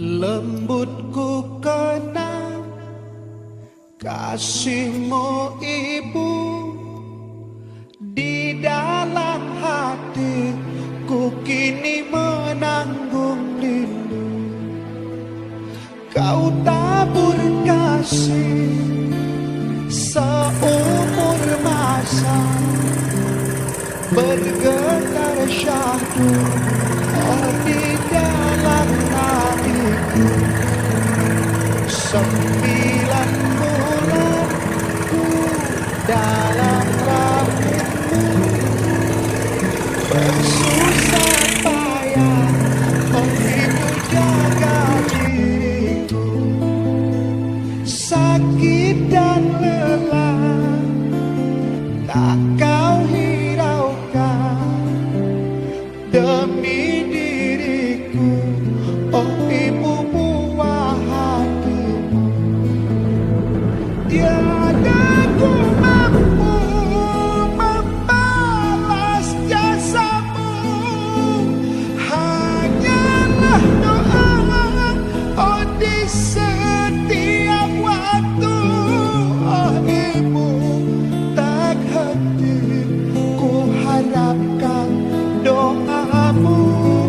Lembutku kenang kasihmu ibu, di dalam hatiku kini menanggung rindu. Kau tabur kasih seumur masa, bergetar syahdu di dalam hatiku. 9 bulan ku dalam rahimmu, bersusah payah ibu jaga diriku. Sakit dan lelah tak kau hiraukan demi diriku, oh ibu buah hatimu. Tiada ku mampu membalas jasamu, hanyalah doa oh di setiap waktu. Oh ibu, tak henti ku harapkan doamu.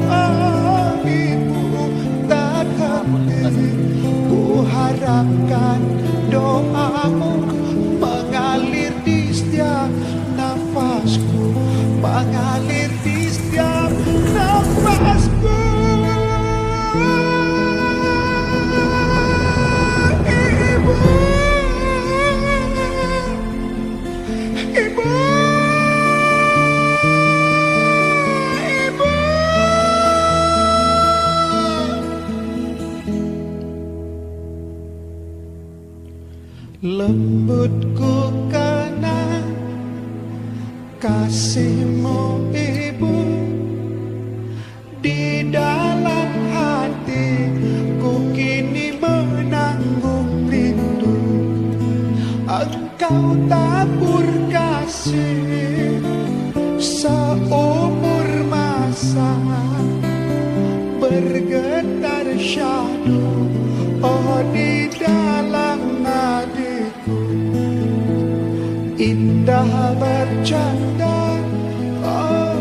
Oh ibu, tak henti ku harapkan doamu, mengalir di setiap nafasku, mengalir di setiap nafasku. Ibu, ibu, ibu. Lembutku kenang kasihmu ibu, di dalam hatiku kini menanggung rindu. Engkau tabur kasih seumur masa, bergetar syahdu oh di dalam hatiku. Indah bercanda oh